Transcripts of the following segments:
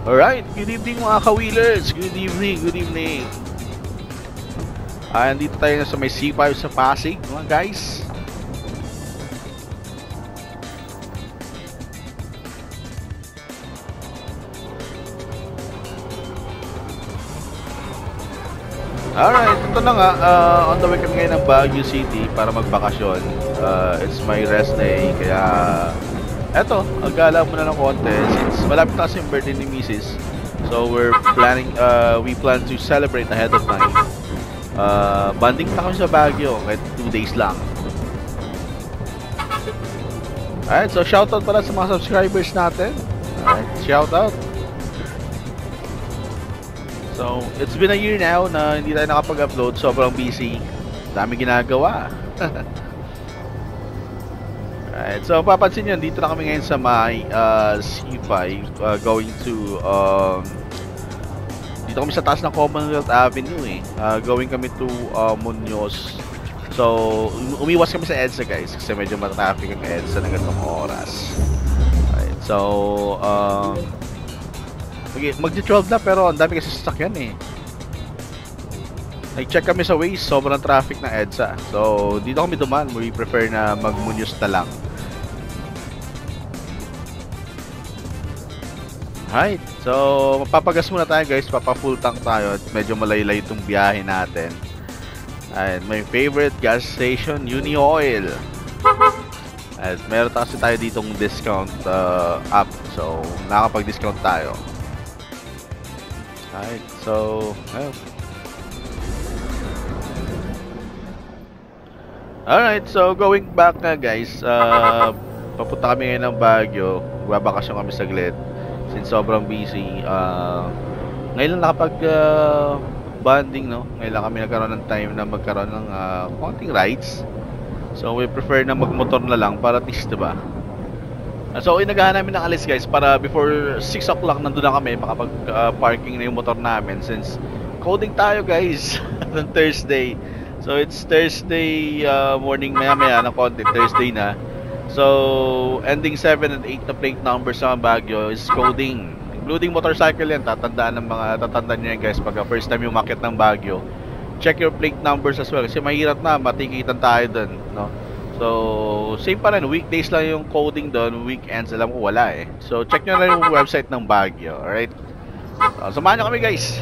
Alright, good evening mga ka-wheelers. Good evening, good evening. Andito tayo na sa may C5 sa Pasig mga guys. Alright, ito na nga, on the way kami ngayon ng Baguio City para magbakasyon. It's my rest day, kaya eto, gala muna ng konti since malapit na kasi yung birthday ni Mrs. So we plan to celebrate ahead of time. Banding na kami sa Baguio kahit 2 days lang. Alright, so shoutout pala sa mga subscribers natin. Alright, shoutout. So, it's been a year now na hindi tayo nakapag-upload. Sobrang busy. Dami ginagawa. Alright, so papansin nyo, dito na kami ngayon sa may C5 going to dito kami sa taas ng Commonwealth Avenue going kami to Muñoz. So umiwas kami sa EDSA guys kasi medyo matraffic ang EDSA ng ganitong oras. Alright, so magdi-12 na pero ang dami kasi sasakyan Nag-check kami sa Waze, sobrang traffic ng EDSA. So, dito kami duman. We prefer na mag-Muñoz na lang. Alright. So, mapapagas muna tayo guys. Papa-full tank tayo. At medyo malaylay itong biyahe natin. Alright. My favorite gas station, Uni Oil. At meron kasi tayo ditong discount app. So, nakakapag-discount tayo. Alright. So, alright, so going back na guys, papunta kami ngayon ng Baguio. Babakasyon kami saglit since sobrang busy. Ngayon lang nakapag bonding, no? Ngayon lang kami nagkaroon ng time na magkaroon ng konting rides. So we prefer na magmotor na lang para at least, diba? So inagahan namin ng alis guys para before 6 o'clock nandun na kami makapag parking na yung motor namin since coding tayo guys ng Thursday. So it's Thursday morning maya ng konti, Thursday na. So ending 7 and 8 na plate number sa Baguio is coding. Including motorcycle yan, tatandaan nyo yan guys pag first time yung umakyat ng Baguio. Check your plate numbers as well kasi mahirap na matikitan tayo dun, no? So same pa rin, weekdays lang yung coding dun, weekends alam ko wala So check nyo na yung website ng Baguio, alright? So, samahan nyo kami guys.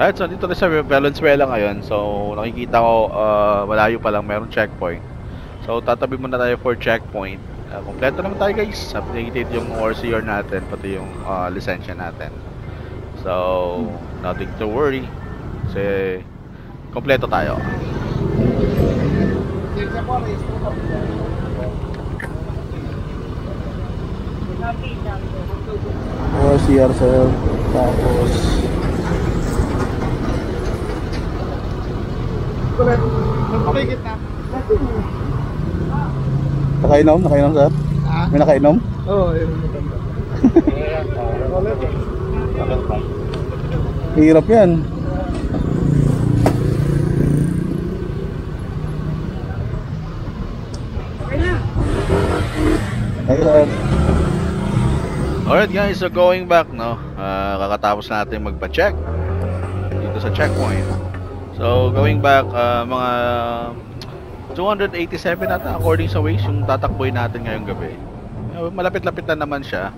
Alright, so dito na sa Valenzuela ngayon. So nakikita ko malayo pa lang meron checkpoint. So tatabi muna tayo for checkpoint. Kompleto naman tayo guys. Updated yung ORCR natin, pati yung lisensya natin. So nothing to worry. Kasi kompleto tayo. ORCR sir. Tapos Nakikit na. Nakainom? Nakainom sir? May nakainom? Oo, yun. Hirap yan. Okay na. Alright guys, so going back, no? Kakatapos natin magpa-check dito sa checkpoint. So going back, mga 287 nata according sa Waze yung tatakboy natin ngayong gabi. Malapit-lapit na naman siya.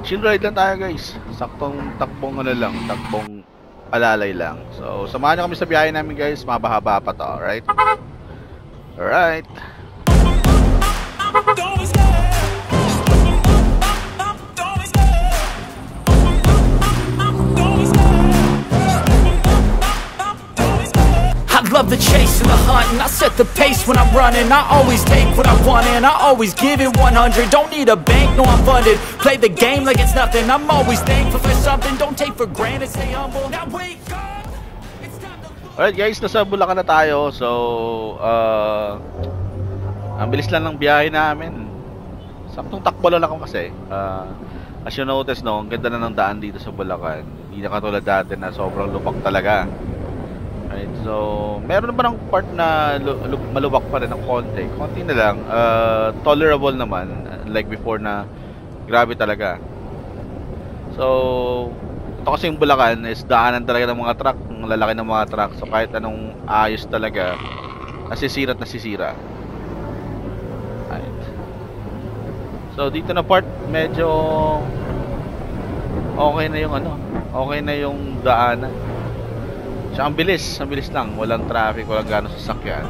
Chill ride lang tayo guys. Saktong takbong takbong alalay lang. So samahan nyo kami sa biyahe namin guys. Mabahaba pa to, alright? Alright. Love the chase and the hunt, and I set the pace when I'm running. I always take what I want and I always give it 100. Don't need a bank, no I'm funded. Play the game like it's nothing. I'm always thankful for something. Don't take for granted, stay humble. Now wake up, it's time to look. Alright guys, nasa Bulacan na tayo. So, ang bilis lang ng biyahe namin. Saktong takbo lang ako kasi. As you notice, no, ang ganda na ng daan dito sa Bulacan. Hindi na katulad dati na sobrang lubak talaga. Right, so, meron naman ng part na malubak pa rin ng konti. Konti na lang. Tolerable naman. Like before na grabe talaga. So, ito kasi yung Bulacan is daanan talaga ng mga truck. Ang lalaki ng mga truck. So, kahit anong ayos talaga, nasisira at nasisira. Right. So, dito na part, medyo okay na yung ano. Okay na yung daanan. So, ang bilis lang. Walang traffic, walang gano'ng sasakyan.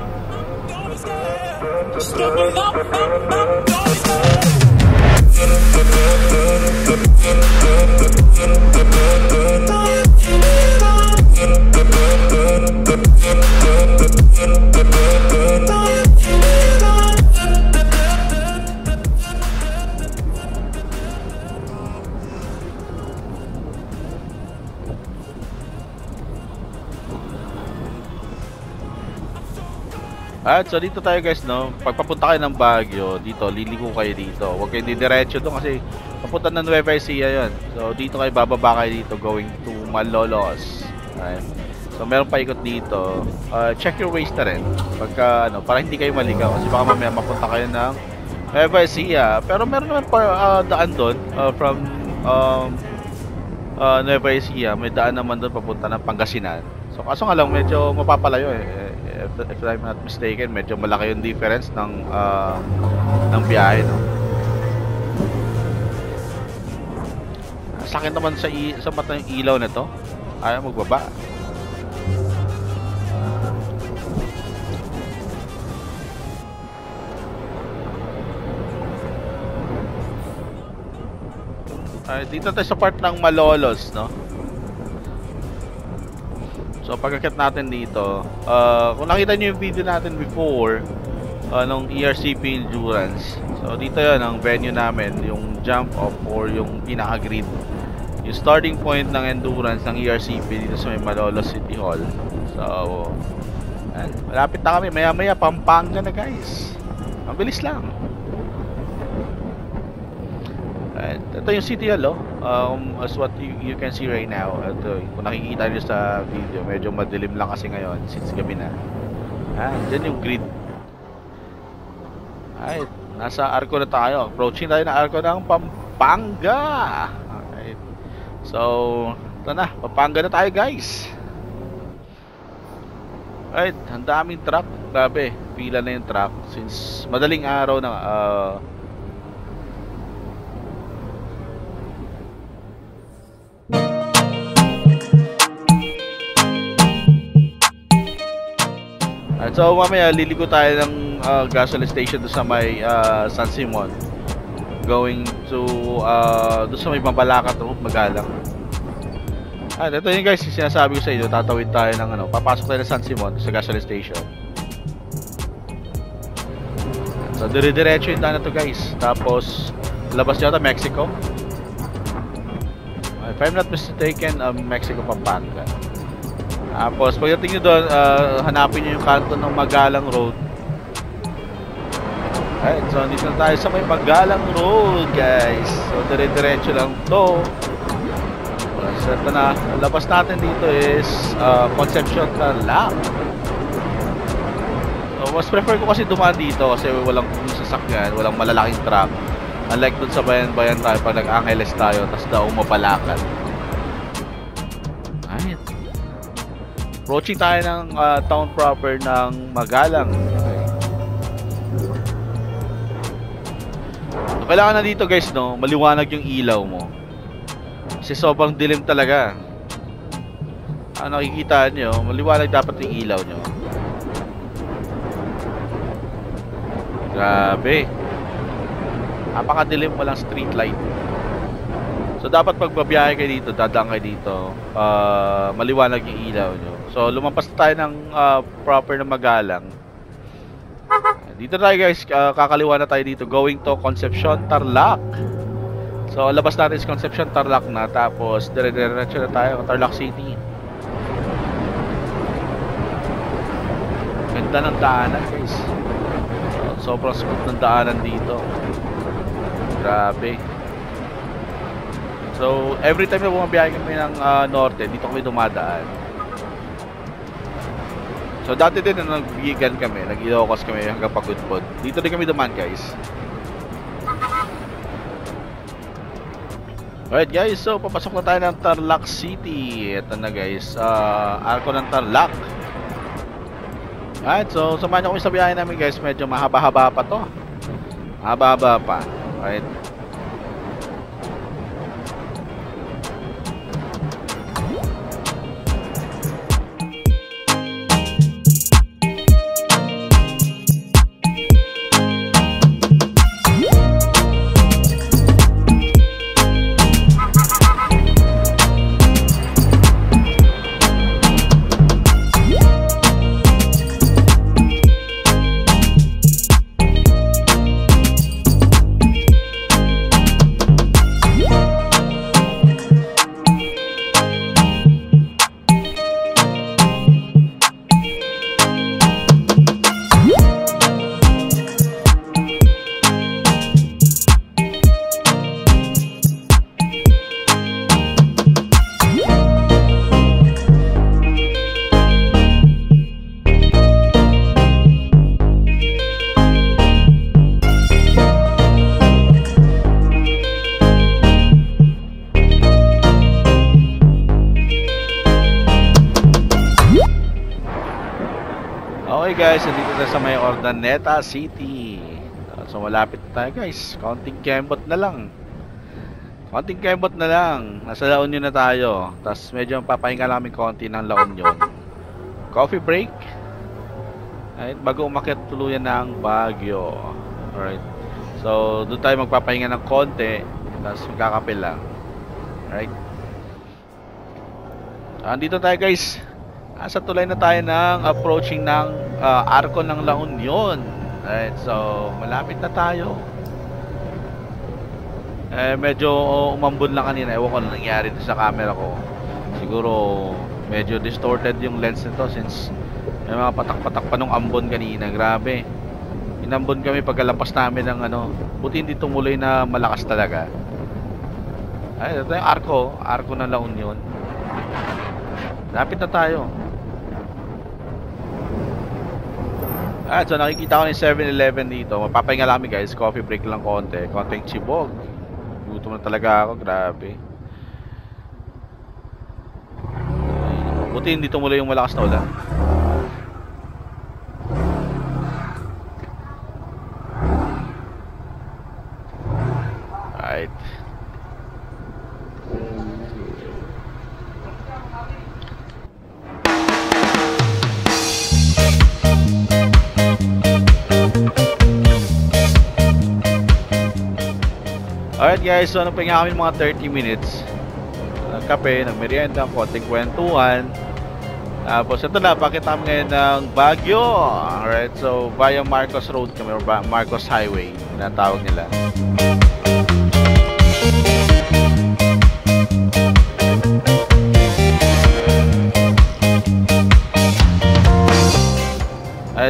At so dito tayo guys, no. Pag papunta kayo ng Baguio, dito liligo kayo dito. Huwag kayo didiretso doon kasi papunta ng Nueva Ecija 'yon. So dito kayo bababa kayo dito going to Malolos. Okay. So meron pa ikot dito. Check your ways na rin. Pagka ano, para hindi kayo maligaw kasi baka mamaya mapunta kayo ng Nueva Ecija. Pero meron naman pa daan doon from Nueva Ecija. May daan naman doon papunta ng Pangasinan. So kaso nga lang medyo mapapalayo eh. If I'm not mistaken, medyo malaki yung difference ng biyahe, no. Sa akin naman sa mata yung ilaw na to, ayaw magbaba. Dito tayo sa part ng Malolos, no. So pagkakit natin dito, kung nakita nyo yung video natin before nung ERCP Endurance, so dito yan ang venue namin, yung jump off or yung pinaka-grid, yung starting point ng Endurance ng ERCP dito sa may Malolos City Hall. So malapit na kami, maya maya Pampanga na guys, ang bilis lang. Ito yung City Hall, as what you can see right now. Ito, kung nakikita nyo sa video, medyo madilim lang kasi ngayon since gabi na. Dyan yung grid. Alright, nasa Arco na tayo. Approaching tayo na Arco ng Pampanga. Alright, so ito na, Pampanga na tayo guys. Alright, ang daming truck. Grabe, pila na yung truck since madaling araw na so mamaya liligo tayo ng gasoline station doon sa may San Simon, going to doon sa may Mabalacat Road, Magalang. Ito yun guys, sinasabi ko sa inyo, tatawid tayo ng ano, papasok tayo ng San Simon sa gasoline station. So dire-diretso yung daan na to guys, tapos labas yata Mexico, if I'm not mistaken, Mexico Pampanga. Tapos pagdating nyo doon, hanapin nyo yung kanto ng Magalang Road. Alright, so dito na tayo sa may Magalang Road guys. So dire-diretso lang to. So ito na, labas natin dito is Concepcion Tarlac. So mas prefer ko kasi dumaan dito kasi walang sasakyan, walang malalaking truck. Unlike dun sa bayan-bayan tayo pag nag-Angeles tayo, tas daw Mabalacan. Alright, approaching tayo ng town proper ng Magalang. Okay. So, kailangan na dito guys, no, maliwanag yung ilaw mo. Kasi sobrang dilim talaga. Nakikita nyo, maliwanag dapat yung ilaw nyo. Grabe. Napakadilim, walang street light. So dapat pag babiyahe kayo dito, dadaan kayo dito, maliwanag yung ilaw nyo. So lumampas tayo ng proper na Magalang. Dito tayo guys, kakaliwa na tayo dito, going to Concepcion Tarlac. So labas natin is Concepcion Tarlac na, tapos dire-diretso na tayo Tarlac City. ganda ng daanan guys. Sobrang smooth ng daanan dito. Grabe. So every time na bumabiyahe kami ng norte, dito kami dumadaan. So dati din na nag-Bigan kami, nag-Ilocos kami hanggang Pagudpod. Dito din kami dumaan guys. Alright guys, so papasok na tayo ng Tarlac City. Ito na guys, arko ng Tarlac. Alright, so samahan nyo kami sa biyahe namin guys. Medyo mahaba-haba pa to. Mahaba-haba pa. Alright. Okay guys, nandito tayo sa may Urdaneta City. So malapit na tayo guys. Konting kembot na lang. Konting kembot na lang. Nasa La Union na tayo. Tapos medyo papahinga namin konti ng La Union. Coffee break. Alright, bago umakyat tuluyan ng Baguio. Alright. So doon tayo magpapahinga ng konti. Tapos magkakape lang. Alright. Andito tayo guys. Sa tulay na tayo ng approaching ng arko ng La Union. Right, so malapit na tayo. Medyo umambon lang kanina. Ewan ko na nangyari sa camera ko. Siguro medyo distorted yung lens nito since may mga patak-patak pa nung ambon kanina. Grabe. Inambon kami pagkalapas namin ng ano. Buti hindi tumuloy na malakas talaga. Ay, ito yung arko ng La Union. Lapit na tayo. So nakikita ko yung 7-Eleven dito. Mapapahinga lang kami guys. Coffee break lang konti. Konting chibog. Gutom na talaga ako. Grabe. Buti hindi tumuloy yung malakas na ulan. Alright. Alright guys, so nagpahinga kami mga 30 minutes. Kape, nagmerienda, konting kwentuhan. Tapos ito na, pakita kami ngayon ng Baguio. Alright, so via Marcos Road kami, or Marcos Highway, tinatawag nila.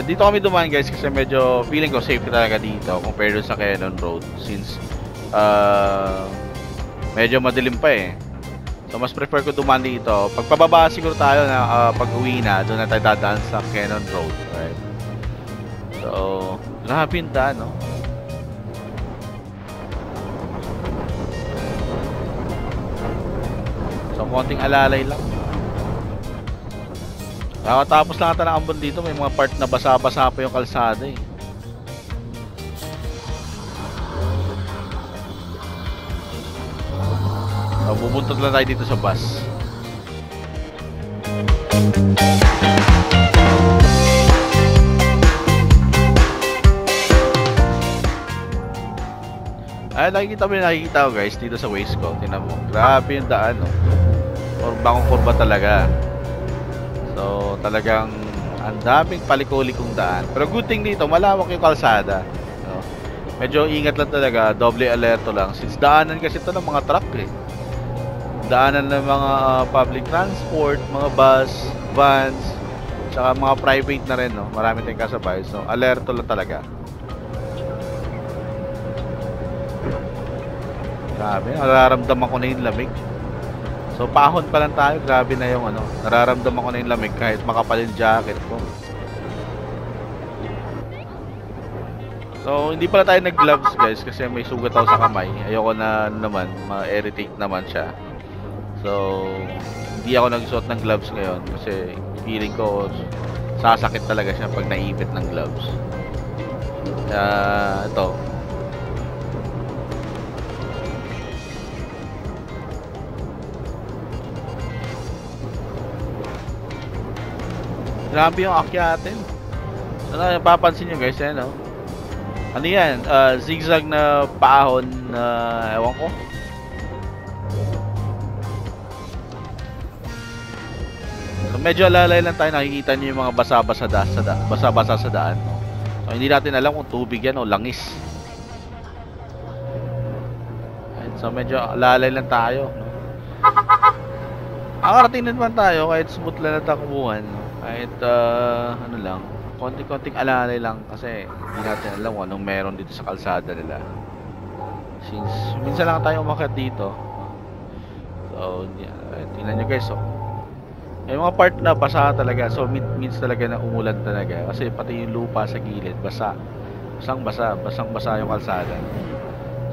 Dito kami dumaan guys kasi medyo feeling ko safe talaga dito compared sa Quezon Road since medyo madilim pa eh. So mas prefer ko dumaan dito. Pagpababa siguro tayo na pag-uwi na, doon na tayo dadaan sa Quezon Road, right? So, grabe yung daan, no? So, konting alalay lang. Tapos lang ata ng ambon dito, may mga part na basa-basa pa yung kalsada eh. Bubuntog lang tayo dito sa bus. Ay, nakikita ko guys dito sa Waze ko. Tingnan mo, grabe yung daan, no? Or bangong kurba talaga. So talagang ang daming paliko-likong daan. Pero good thing dito, malawak yung kalsada, no? Medyo ingat lang talaga, doble alerto lang. Since daanan kasi ito ng mga truck eh. Daanan ng mga public transport, mga bus, vans, Tsaka mga private na rin, no? Marami tayong kasabay. So, alerto lang talaga. Grabe, nararamdaman ko na yung lamig. So, pahon pa lang tayo. Grabe na yung ano. Nararamdaman ko na yung lamig kahit makapal yung jacket ko. So, hindi pala tayo nag-gloves, guys, kasi may sugat ako sa kamay. Ayoko na naman, ma-irritate naman siya. So, hindi ako nagsuot ng gloves ngayon kasi feeling ko sasakit talaga siya pag naipit ng gloves. Ito. Grabe yung akyatin. So, napapansin nyo guys, yan, no? Ano yan? Zigzag na paahon na ewan ko. So medyo alalay lang tayo, nakikita niyo yung mga basa-basa sa daan, no? So hindi natin alam kung tubig yan o langis. So medyo alalay lang tayo, no? Nakarating naman tayo kahit smooth lang na takbuhan, no? Kahit ano lang, konting-konting alalay lang kasi hindi natin alam kung anong meron dito sa kalsada nila. Since minsan lang tayo umakyat dito. So, tingnan nyo guys, oh. May mga part na basa talaga. So, means talaga na umulan talaga. Kasi pati yung lupa sa gilid, basa. Basang-basa yung kalsada.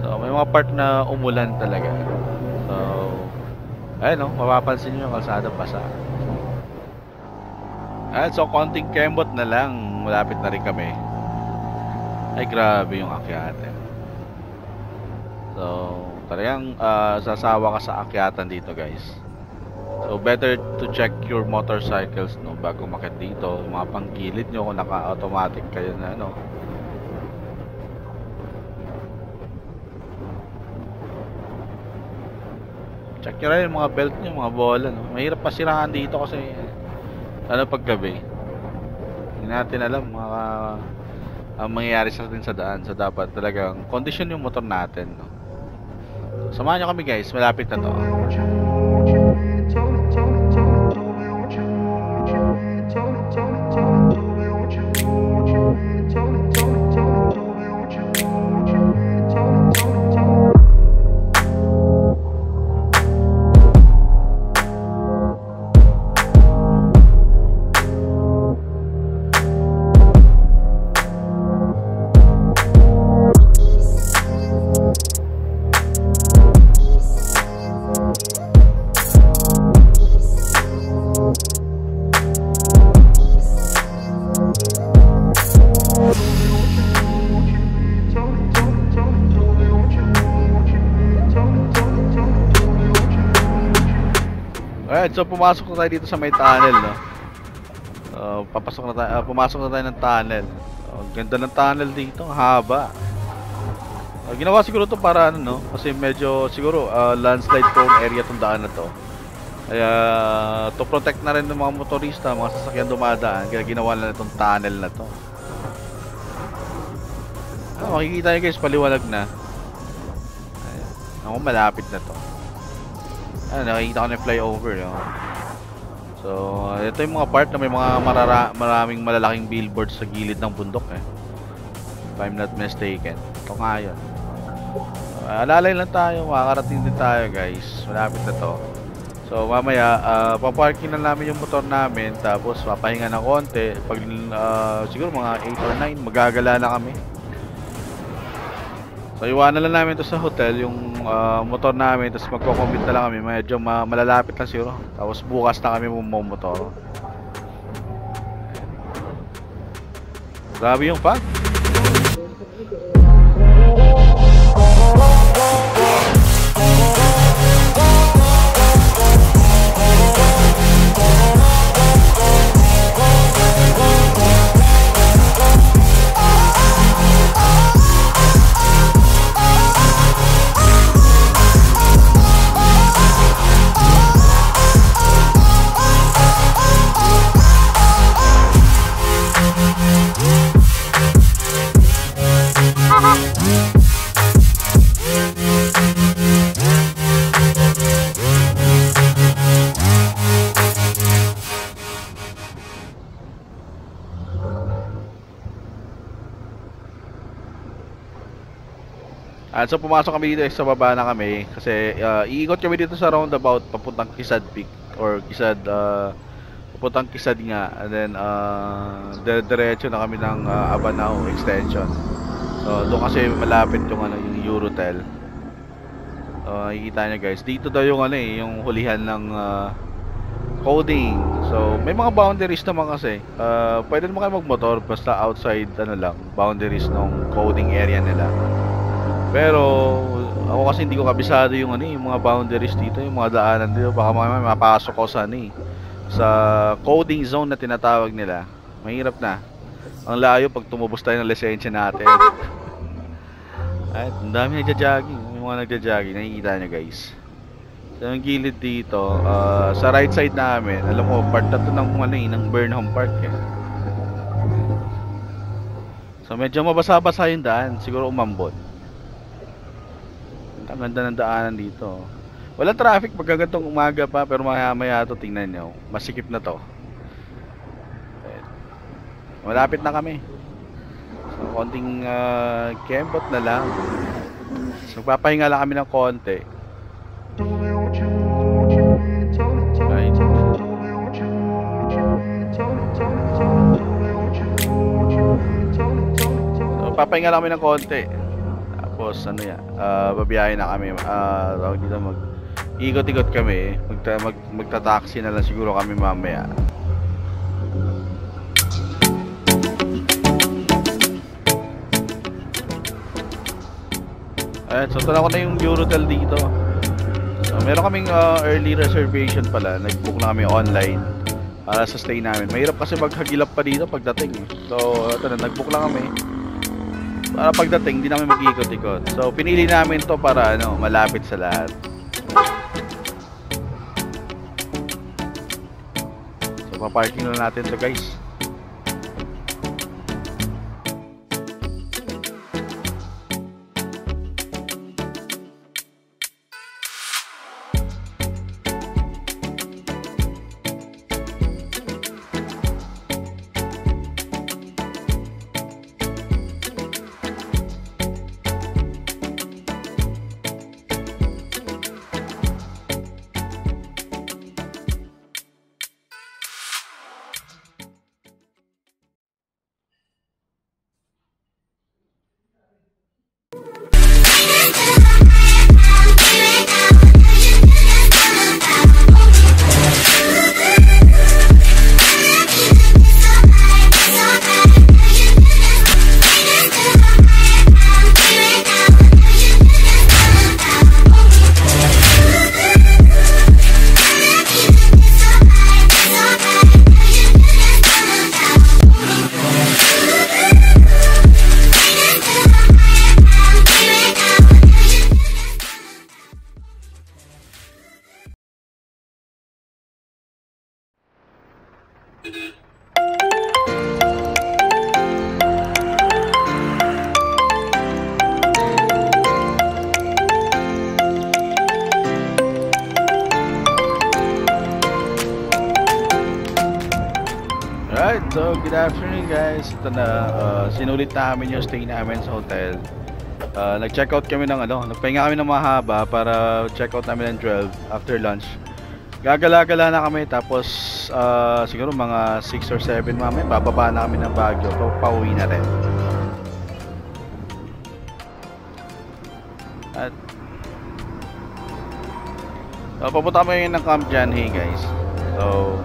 So, may mga part na umulan talaga. So, ayun, oh, mapapansin nyo yung kalsada basa. So konting kembot na lang, malapit na rin kami. Ay grabe yung akyatan. So talagang sasawa ka sa akyatan dito guys. So better to check your motorcycles, no, bago umakyat dito. Yung mga panggilid nyo kung naka-automatic kayo na ano. Check nyo rin yung mga belt nyo, mga bola, no. Mahirap pasiraan dito kasi ano paggabi, hindi natin alam ang mangyayari sa atin sa daan. So dapat talagang kondisyon yung motor natin, no? So, samahan nyo kami guys, malapit na to. Alright, so pumasok na tayo dito sa may tunnel, no? Pumasok na tayo ng tunnel. Ganda ng tunnel dito, haba. Ginawa siguro to para ano, no? Kasi medyo siguro landslide prone area tong daan na to. Kaya to protect na rin ng mga motorista, mga sasakyan dumadaan, kaya ginawa na itong tunnel na to. Makikita nyo guys, paliwanag na. Ako malapit na to. Nakikita ko na yung flyover, no? So, ito yung mga part na may mga maraming malalaking billboards sa gilid ng bundok, eh. If I'm not mistaken. Ito nga yun. Alalay lang tayo, makakarating din tayo guys. Malapit na to. So, mamaya, paparking na namin yung motor namin, tapos papahinga ng konti. Pag siguro mga 8 or 9, magagala na kami. So, iwanan lang namin to sa hotel, yung motor namin, tapos magko-commute na lang kami. Medyo malalapit lang siguro. Tapos bukas na kami motor. Grabe yung fog. At so pumasok kami dito sa baba na kami kasi iikot kami dito sa roundabout papuntang Kisad Peak or Kisad papuntang Kisad nga, and then diretso na kami ng Abanao extension. So doon kasi malapit yung ano, yung Eurotel. Nakikita niyo guys, dito daw yung ano yung hulihan ng coding. So may mga boundaries naman kasi. Pwede naman kayo magmotor basta outside ano lang, boundaries ng coding area nila. Pero ako kasi hindi ko kabisado yung ano yung mga boundaries dito, yung mga daanan dito, baka mamaya mapasok ko sa sa coding zone na tinatawag nila. Mahirap na. Ang layo pag tumubos tayo ng lisensya natin. Ay, ang dami nagja-jogging, yung mga nagja-jogging, nakikita nyo guys. Sa gilid dito, sa right side namin, alam mo, part na to ng Burnham Park eh. So medyo mabasa-basa yung daan, siguro umambon. Ang ganda ng daanan dito. Walang traffic pagkagantong umaga pa, pero maya-maya to, tingnan nyo. Masikip na to. Malapit na kami. So, konting kembot na lang. So, papahinga lang kami ng konti. Right. So, papahinga lang kami ng konti. Tapos ano yan, babiyahin na kami, tawag dito, ikot-ikot kami, magta-taxi na lang siguro kami mamaya. Ayan, so tala ko na yung Eurotel dito. So, meron kaming early reservation pala, nag-book na kami online para sa stay namin. Mahirap kasi maghagilap pa dito pagdating. So ito na, nag-book lang kami. Para pagdating, hindi namin mag-ikot-ikot. So, pinili namin to para ano, malapit sa lahat. So, paparking na natin to guys. Alright, so good afternoon guys. Ito na, sinulit namin yung stay namin sa hotel. Nag-check out kami ng nagpahinga kami ng mahaba para check out namin ng 12 after lunch. Gagala-gala na kami, tapos siguro mga 6 or 7 mamaya bababa na kami ng Baguio, pauwi na rin. At papunta kami ng Camp Janhay guys. So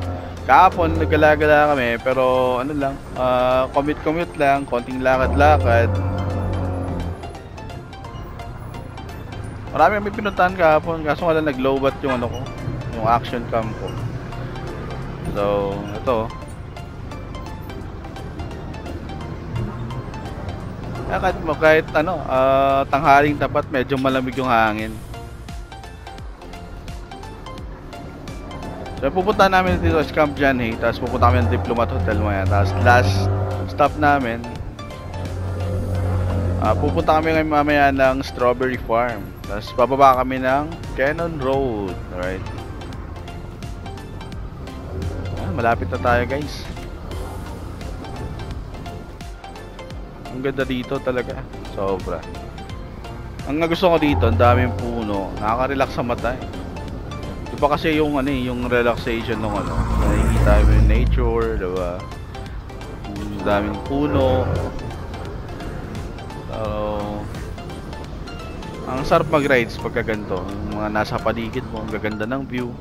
kahapon naggalagala kami, pero ano lang, commute lang, konting lakad-lakad. Marami kami pinuntahan kahapon, kaso wala nag-lowbat yung yung action cam ko. So ito, kahit tanghaling tapat, medyo malamig yung hangin. So pupunta namin dito sa Camp Janhay, tapos pupunta kami ng Diplomat Hotel maya. Tapos last stop namin, pupunta kami ngayon mamaya ng Strawberry Farm. Tapos bababa kami ng Cannon Road. Alright, malapit na tayo guys. Ang ganda dito talaga, sobra. Ang gusto ko dito, ang daming puno, nakaka-relax sa mata eh. Iba kasi yung ano eh, yung relaxation ng ano, nakikita mo yung nature, diba? Ang daming puno. So, ang sarap mag-rides pagka ganito, yung mga nasa paligid mo, ang gaganda ng view.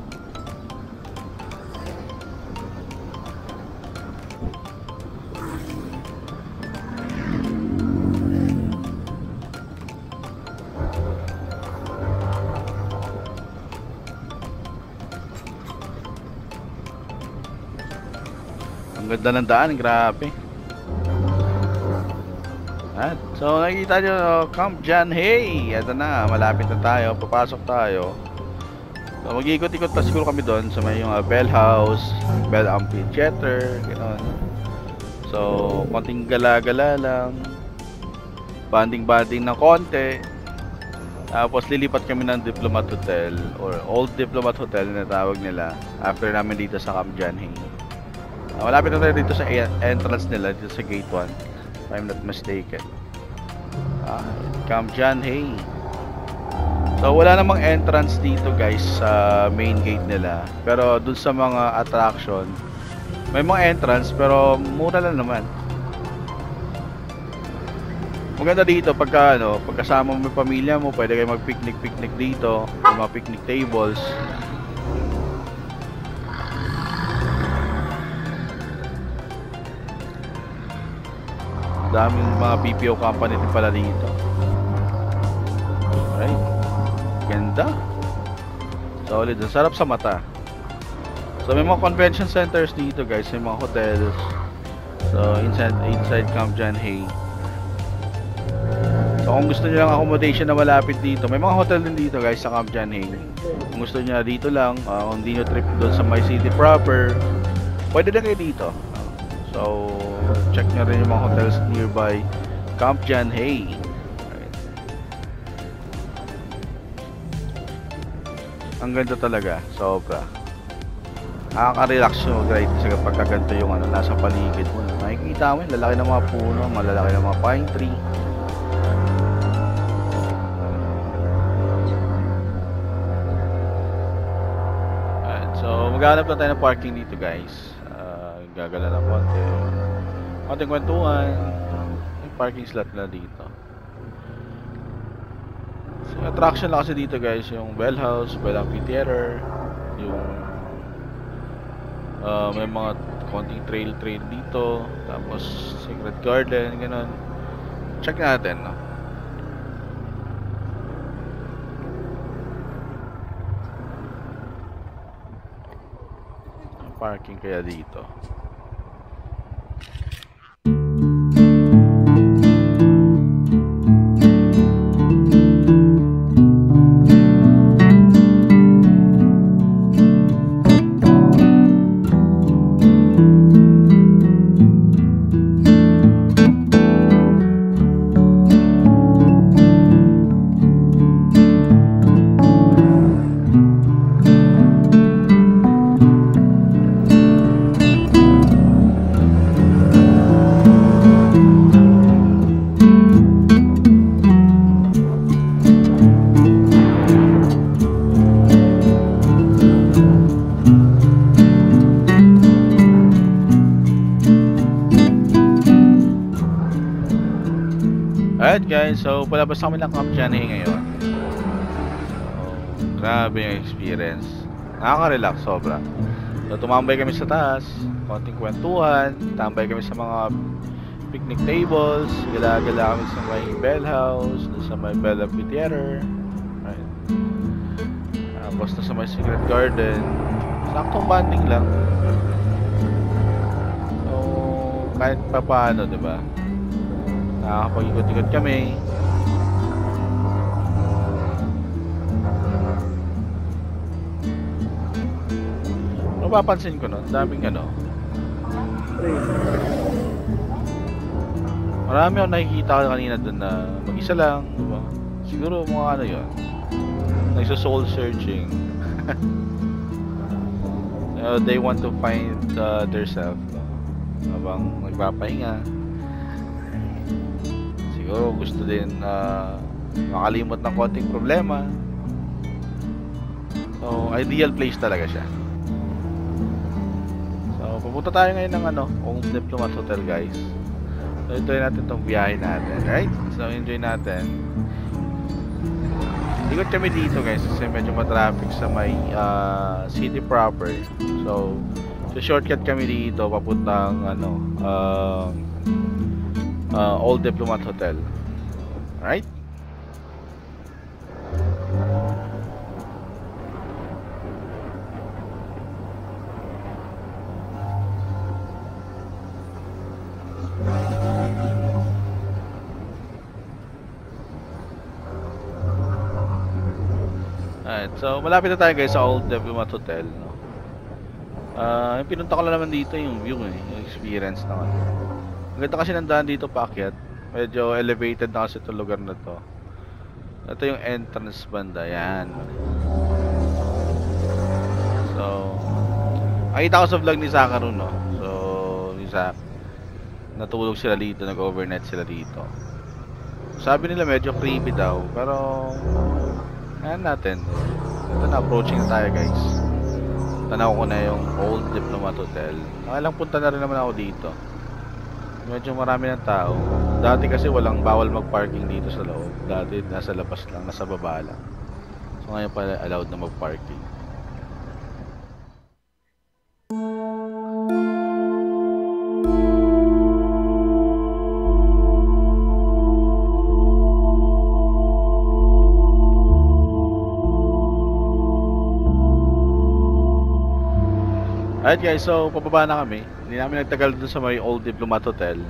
Ang ganda ng daan, grabe. At, so nakikita nyo, Camp John Hay. Ito na, malapit na tayo, papasok tayo. So mag-ikot-ikot pa siguro kami doon sa may yung Bell House, Bell Amphitheater, gano'n. So, konting gala-gala lang, banding-banding na konti. Tapos lilipat kami ng Diplomat Hotel, or Old Diplomat Hotel na tawag nila, after namin dito sa Camp John Hay. Malapit na tayo dito sa entrance nila, dito sa gate 1, if I'm not mistaken. Camp John Hay. So wala namang entrance dito guys sa main gate nila, pero dun sa mga attraction may mga entrance, pero mura lang naman. Maganda dito pagka ano, pagkasama mo yung pamilya mo, pwede kayo mag-picnic dito, may mga picnic tables. Daming mga BPO company din pala dito. Alright. Ganda. Solid. Ang sarap sa mata. So may mga convention centers dito guys. May mga hotels. So inside Camp John Hay. So kung gusto niyo lang accommodation na malapit dito, may mga hotel din dito guys sa Camp John Hay. Kung gusto niyo dito lang, kung hindi niyo trip doon sa my city proper, pwede na kayo dito. So check nyo rin yung mga hotels nearby Camp John Hay. Right. Ang ganda talaga, sobra. Nakaka-relax yung mag-ride kasi kapag ganito yung ano, nasa paligid mo. Nakikita mo yung lalaki ng mga puno, malalaki ng mga pine tree. Right. So maghanap na tayo ng parking dito guys. Gagala ng konting kwentuhan. May parking slot na dito. So, attraction lang kasi dito guys, yung Bell House, Bell Amphitheater, yung may mga konting trail dito, tapos Secret Garden, ganun. Check natin, no? Parking kaya dito. Alright guys, so palabas kami ng Camp John Hay ngayon. So, grabe yung experience. Nakaka-relax sobra. So tumambay kami sa taas, konting kwentuhan, tambay kami sa mga picnic tables, gala-gala kami sa may Bell House, sa may Bell Amphitheater. Right. Tapos na sa may Secret Garden. Saktong banding lang. So kahit pa paano, diba? Nakakapag-ikot-ikot kami. Mapapansin ko no, daming ano. Marami akong nakikita kanina dun na mag-isa lang, diba? Siguro mga ano yun, nagso-soul searching. They want to find their self, no? Habang nagpapahinga. Siguro gusto din makalimot ng konting problema. So, ideal place talaga siya. So, pupunta tayo ngayon ng Old Diplomat Hotel, guys. So, enjoy natin tong biyahe natin, right? So, enjoy natin. Ikot kami dito, guys, kasi medyo matraffic sa may city proper. So, shortcut kami dito papuntang Old Diplomat Hotel. Alright? Alright, so malapit na tayo, guys, sa Old Diplomat Hotel, no? Yung pinunta ko lang naman dito yung view, yung experience naman. Ang ganda kasi ng daan dito paakyat. Medyo elevated na kasi itong lugar na to. Ito yung entrance banda, yan. So, nakita ko sa vlog ni Sakaru, no? So, ni Sak, natulog sila dito, nag-overnight sila dito. Sabi nila medyo creepy daw, pero ayan natin. Ito na, approaching na tayo, guys. Tanaw ko na yung Old Diplomat Hotel. Nakailang punta na rin naman ako dito. Medyo marami ng tao. Dati kasi bawal mag-parking dito sa loob. Dati nasa labas lang, nasa baba lang. So ngayon pala allowed na mag-parking. Alright, guys, so pababa na kami. Hindi namin nagtagal dun sa may Old Diplomat Hotel.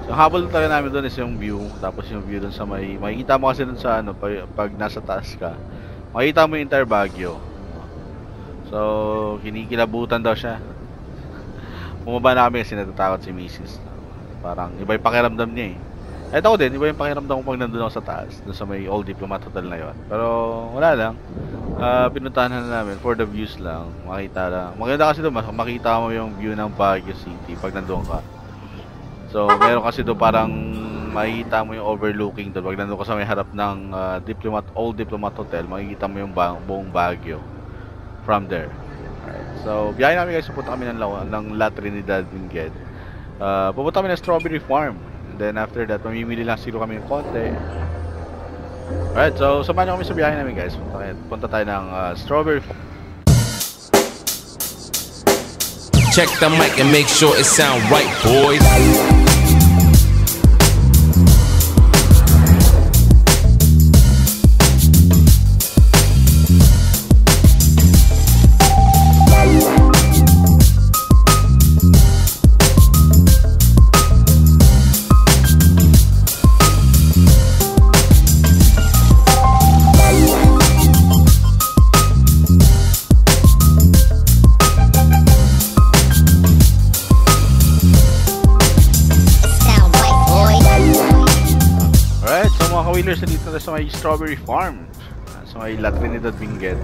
So habol talaga namin dun is yung view. Tapos yung view dun sa may, makikita mo kasi dun sa pag nasa taas ka, makikita mo yung entire Baguio. So kinikilabutan daw siya. Bumaba na kami kasi natatakot si Mrs. Parang iba yung pakiramdam niya eh. Eto ko din, iba yung pakiramdam ko pag nandun ako sa taas, dun sa may Old Diplomat Hotel na yon. Pero wala lang. Pinuntahan na namin for the views lang, makita lang. Maganda kasi doon, makita mo yung view ng Baguio City pag nandoon ka. So meron kasi doon parang makikita mo yung overlooking doon. Pag nandoon ka sa may harap ng Old Diplomat Hotel, makikita mo yung buong Baguio from there. Alright. So biyahe namin, guys, pupunta kami ng La Trinidad Benguet. Pupunta kami ng Strawberry Farm. And then after that, mamimili lang silo kami ng konti. Alright, so samahan nyo kami sa biyahe namin, guys. Punta tayo ng Strawberry Farm. Check the mic and make sure it sound right, boys. Wheelers na dito sa may Strawberry Farm, sa may La Trinidad Benguet.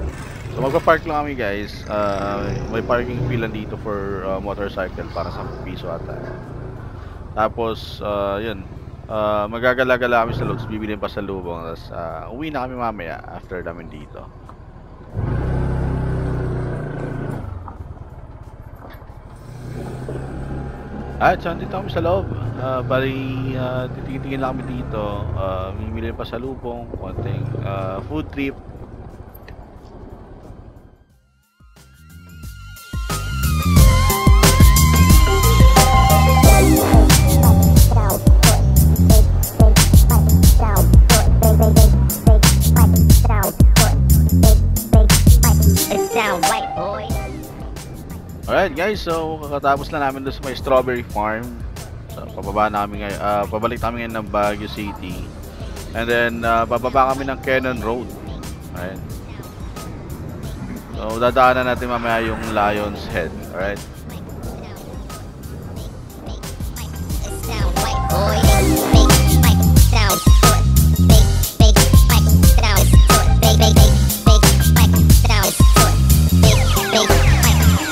So magpa-park lang kami, guys. May parking fee lang dito for motorcycle para sa piso ata. Tapos yun, magagala-gala kami sa loob, bibili pa sa lubong. Tapos uwi na kami mamaya after namin dito. At so dito kami sa loob. Bali titingin lang kami dito. Mimili pa sa lubong, konting food trip. Alright, guys, so kakatapos na namin doon sa may Strawberry Farm. So pababa namin ngayon, pabalik kami ngayon ng Baguio City. And then bababa kami ng Cannon Road. Alright. So dadaanan natin mamaya yung Lion's Head. Alright.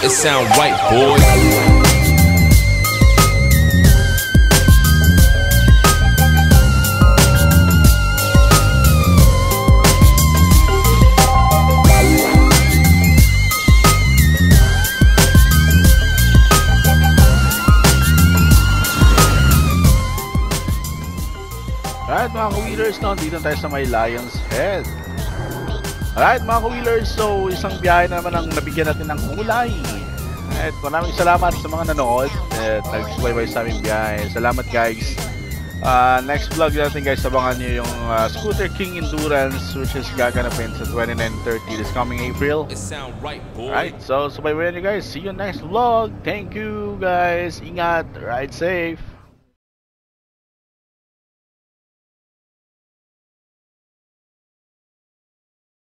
It sound right, boys. Alright mga ka-wheelers, no, dito tayo sa may Lion's Head. Alright mga ka-wheelers, so isang biyahe naman ang nabigyan natin ng kulay. At maraming salamat sa mga nanood at nagsubaybay sa aming biyahe. Salamat guys. Next vlog natin guys, abangan nyo yung Scooter King Endurance which is gaganapin sa 29:30 this coming April. It sound right, boy. Alright, so subaybayan nyo guys. See you next vlog. Thank you guys. Ingat. Ride safe.